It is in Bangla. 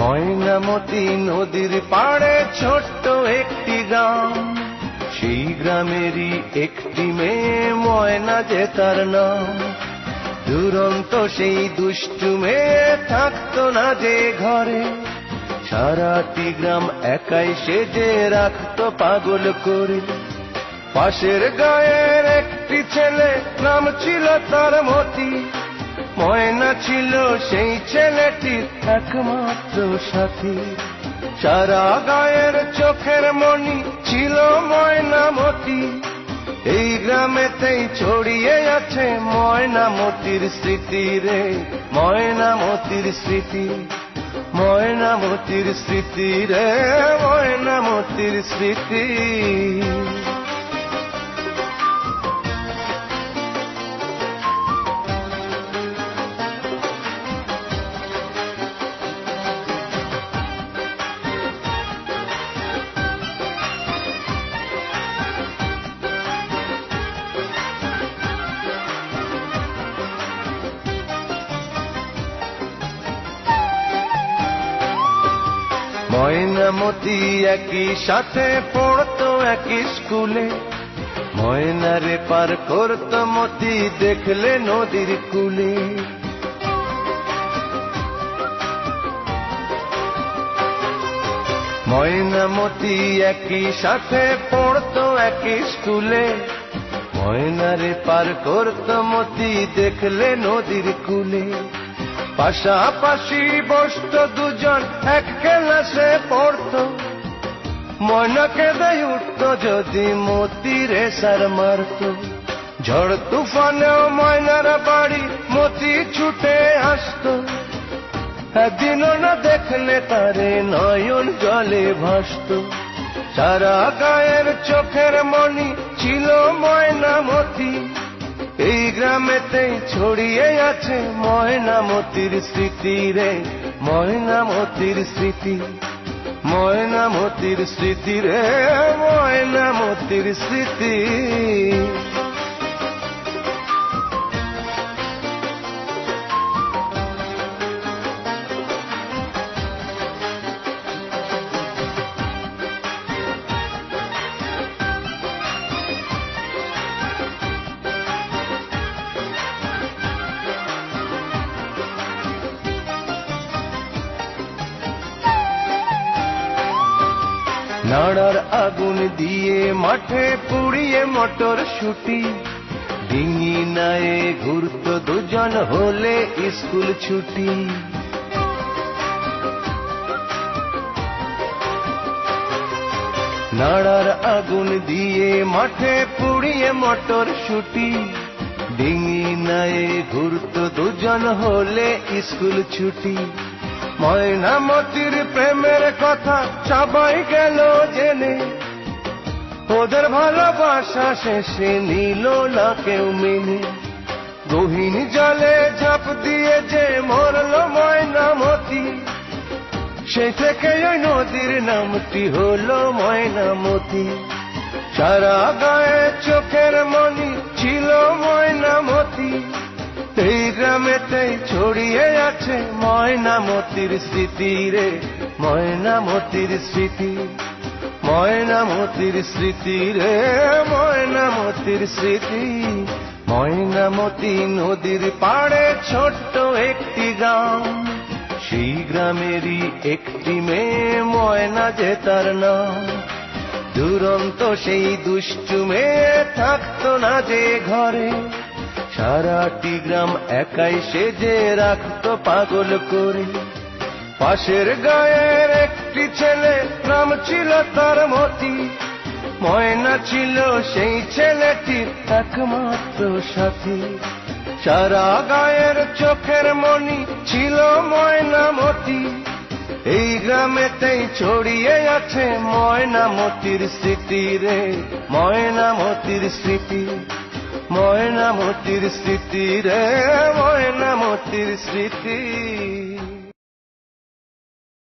ময়নামতি নদীর পাড়ে ছোট্ট একটি গ্রাম, সেই গ্রামেরই একটি মেয়ে ময়না যে তার নাম। দুরন্ত সেই দুষ্টু মেয়ে থাকতো না যে ঘরে, সারাটি গ্রাম একাই সেজে রাখতো পাগল করে। পাশের গায়ের একটি ছেলে, নাম ছিল তার মতি, ময়না ছিল সেই ছেলেটির একমাত্র সাথী। সারা গায়ের চোখের মণি ছিল ময়নামতি, এই গ্রামেতেই ছড়িয়ে আছে ময়নামতির স্মৃতি রে, ময়নামতির স্মৃতি, ময়নামতির স্মৃতি রে, ময়নামতির স্মৃতি। ময়নামতি একই সাথে পড়তো একই স্কুলে, ময়নারে পার করতো মতি দেখলে নদীর কূলে। ময়নামতি একই সাথে পড়তো একই স্কুলে, ময়নারে পার করতো মতি দেখলে নদীর কূলে। পাশাপাশি বসতো দুজন এক ক্লাসে পড়তো, ময়নাকে দেয় উঠতো যদি মতি রেসার মারতো। ঝড় তুফানেও ময়নার বাড়ি মতি ছুটে আসতো, একদিনও না দেখলে তারে নয়ন জলে ভাসতো। সারা গায়ের চোখের মণি ছিল ময়নামতি, এই গ্রামেতেই ছড়িয়ে আছে ময়নামতির স্মৃতি রে, ময়নামতির স্মৃতি, ময়নামতির স্মৃতি রে, ময়নামতির স্মৃতি। নাড়ার আগুন দিয়ে মাঠে পুড়িয়ে মটর শুটি, ডিঙি নায়ে ঘুরতো দুজন হলে স্কুল ছুটি। নাড়ার আগুন দিয়ে মাঠে পুড়িয়ে মটর শুটি, ডিঙি নায়ে ঘুরতো দুজন হলে স্কুল ছুটি। ময়নামতির প্রেমের কথা সবাই গেল জেনে, ওদের ভালোবাসা শেষে নিল না কেউ মেনে। গহীন জলে ঝাঁপ দিয়ে যে মরল ময়নামতি, সে থেকে ওই নদীর নামটি হলো ময়নামতি। সারা গায়ে চোখের মণি ছিল ময়নামতি, এই গ্রামেতেই ছড়িয়ে আছে ময়নামতির স্মৃতি রে, ময়নামতির স্মৃতি, ময়নামতির স্মৃতি রে, ময়নামতির স্মৃতি। ময়নামতি নদীর পাড়ে ছোট্ট একটি গ্রাম, সেই গ্রামেরই একটি মেয়ে ময়না যে তার নাম। দুরন্ত সেই দুষ্টু মেয়ে থাকতো না যে ঘরে, সারাটি গ্রাম একাই সেজে রাখতো পাগল করে। পাশের গায়ের একটি ছেলে, নাম ছিল তার মতি, ময়না ছিল সেই ছেলেটির একমাত্র সাথী। সারা গায়ের চোখের মণি ছিল ময়নামতি, এই গ্রামেতেই ছড়িয়ে আছে ময়নামতির স্মৃতি রে, ময়নামতির স্মৃতি, ময়নামতির স্মৃতি রে, ময়নামতির স্মৃতি।